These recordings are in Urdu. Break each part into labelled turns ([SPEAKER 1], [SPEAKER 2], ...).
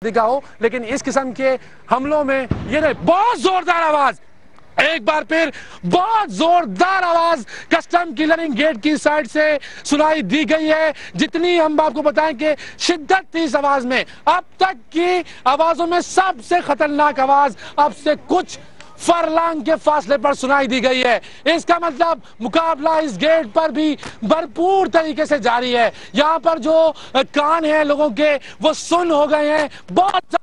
[SPEAKER 1] دکھا ہو، لیکن اس قسم کے حملوں میں یہ نہیں، بہت زوردار آواز، ایک بار پھر بہت زوردار آواز کسٹم کلیئرنگ گیٹ کی سائٹ سے سنائی دی گئی ہے۔ جتنی ہم آپ کو بتائیں کہ شدت تھی اس آواز میں، اب تک کی آوازوں میں سب سے خطرناک آواز اب سے کچھ فرلانگ کے فاصلے پر سنائی دی گئی ہے۔ اس کا مطلب مقابلہ اس گیٹ پر بھی بھرپور طریقے سے جاری ہے۔ یہاں پر جو کان ہیں لوگوں کے وہ سن ہو گئے ہیں، بہت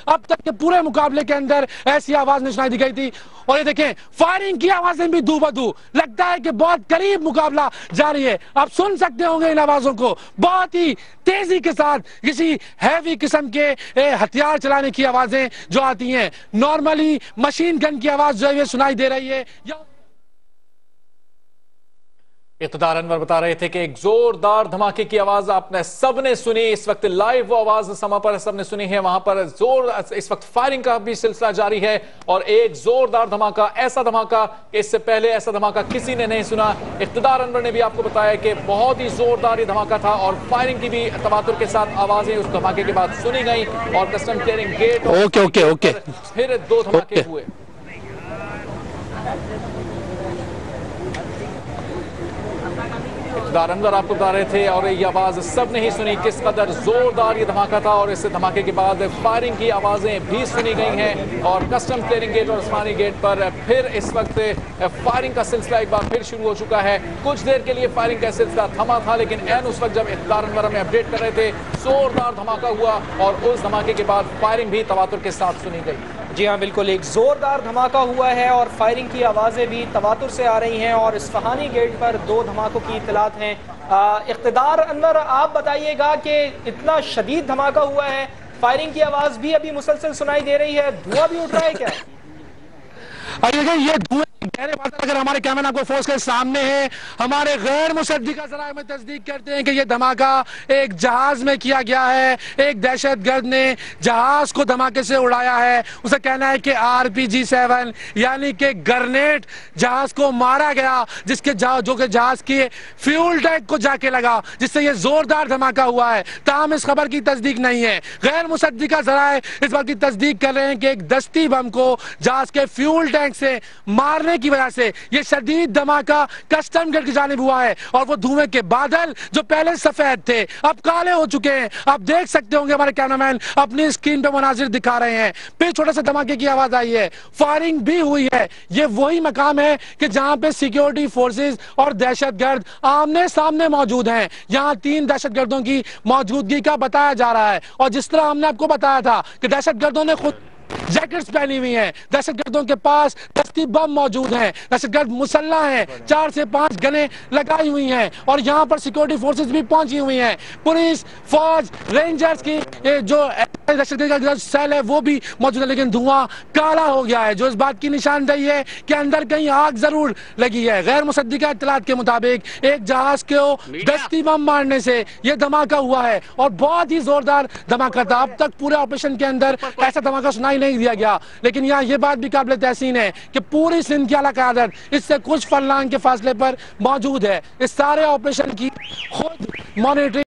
[SPEAKER 1] اب تک کے پورے مقابلے کے اندر ایسی آواز نہیں سنائی دی گئی تھی۔ اور یہ دیکھیں فائرنگ کی آوازیں بھی دو بدو، لگتا ہے کہ بہت قریب مقابلہ جاری ہے۔ آپ سن سکتے ہوں گے ان آوازوں کو، بہت ہی تیزی کے ساتھ کسی ہیوی قسم کے ہتھیار چلانے کی آوازیں جو آتی ہیں، نارملی مشین گن کی آواز جو ہے یہ سنائی دے رہی ہے۔
[SPEAKER 2] اقتدار انور بتا رہے تھے کہ ایک زوردار دھماکے کی آواز آپ نے سب نے سنی، اس وقت لائیو وہ آواز سما پر سب نے سنی ہے، وہاں پر اس وقت فائرنگ کا بھی سلسلہ جاری ہے اور ایک زوردار دھماکہ، ایسا دھماکہ اس سے پہلے ایسا دھماکہ کسی نے نہیں سنا۔ اقتدار انور نے بھی آپ کو بتایا کہ بہت ہی زوردار یہ دھماکہ تھا اور فائرنگ کی بھی تواتر کے ساتھ آوازیں اس دھماکے کے بعد سنی گئیں اور کسٹم کلیئرنگ گیٹ پھر دو دھماکے ہوئے۔ اقتدار انور آپ کو بتا رہے تھے اور یہ آواز سب نے ہی سنی کس قدر زوردار یہ دھماکہ تھا، اور اس دھماکے کے بعد فائرنگ کی آوازیں بھی سنی گئی ہیں اور کسٹم کلیئرنگ گیٹ اور عثمانی گیٹ پر پھر اس وقت فائرنگ کا سلسلہ ایک بار پھر شروع ہو چکا ہے۔ کچھ دیر کے لیے فائرنگ کا سلسلہ تھما تھا، لیکن عین اس وقت جب اقتدار انور ہمیں اپڈیٹ کر رہے تھے زوردار دھماکہ ہوا اور اس دھماکے کے بعد فائرنگ بھی تواتر کے ساتھ سنی گئی۔
[SPEAKER 3] جی ہاں بالکل، ایک زوردار دھماکہ ہوا ہے اور فائرنگ کی آوازیں بھی تواتر سے آ رہی ہیں اور اصفہانی گیٹ پر دو دھماکوں کی اطلاعات ہیں۔ اقتدار انور آپ بتائیے گا کہ اتنا شدید دھماکہ ہوا ہے، فائرنگ کی آواز بھی ابھی مسلسل سنائی دے رہی ہے، دھواں بھی اٹھ رہا ہے کیا؟
[SPEAKER 1] یہ دھوئیں گہرے بازار اگر ہمارے کیمرہ آپ کو فورس کے سامنے ہے، ہمارے غیر مصدقہ ذرائع میں تصدیق کرتے ہیں کہ یہ دھماکہ ایک جہاز میں کیا گیا ہے۔ ایک دہشت گرد نے جہاز کو دھماکے سے اڑایا ہے، اسے کہنا ہے کہ RPG-7 یعنی کہ گرنیٹ جہاز کو مارا گیا، جو کہ جہاز کی فیول ٹینک کو جا کے لگا، جس سے یہ زوردار دھماکہ ہوا ہے۔ تاہم اس خبر کی تصدیق نہیں ہے۔ غیر مصدقہ ذرائع اس بات کی تصدیق کر رہے ہیں کہ ایک دستی بم کو جہاز کے فیول ٹینک سے مارنے کی وجہ سے یہ شدید دھماکہ کسٹم گیٹ کی جانب ہوا ہے، اور وہ دھوئیں کے بادل جو پہلے سفید تھے اب کالے ہو چکے ہیں۔ آپ دیکھ سکتے ہوں گے ہمارے کیمرامین اپنی اسکرین پہ مناظر دکھا رہے ہیں۔ پھر چھوٹا سا دھماکے کی آواز آئی ہے، فائرنگ بھی ہوئی ہے۔ یہ وہی مقام ہے کہ جہاں پہ سیکیورٹی فورسز اور دہشت گرد آمنے سامنے موجود ہیں۔ یہاں 3 دہشت گردوں کی موجودگی کا بتایا جا رہا ہے، اور جس طرح ہم نے آپ کو بتایا تھا کہ دہشت گردوں نے خود جیکٹس پہنی ہوئی ہیں، دہشت گردوں کے پاس دستی بم موجود ہیں، دہشت گرد مسلح ہیں، 4 سے 5 گنیں لگائی ہوئی ہیں، اور یہاں پر سیکیورٹی فورسز بھی پہنچی ہوئی ہیں۔ پولیس، فوج، رینجرز کی جو دہشت گرد کا سیل ہے وہ بھی موجود ہے، لیکن دھواں کالا ہو گیا ہے، جو اس بات کی نشاندہی ہے کہ اندر کہیں آگ ضرور لگی ہے۔ غیر مصدقہ اطلاعات کے مطابق ایک جہاز کو دستی بم مارنے سے یہ دھماکہ ہوا ہے، اور بہت ہی زوردار دھماکہ تھا۔ اب تک پورے آپریشن کے اندر ایسا دھماکہ سنائی نہیں دیا گیا، لیکن یہاں یہ بات بھی قابل تحسین ہے کہ پوری سندھ کی اعلیٰ قیادت اس سے کچھ فرلانگ کے فاصلے پر موجود ہے۔ اس سارے آپریشن کی خود مانیٹرنگ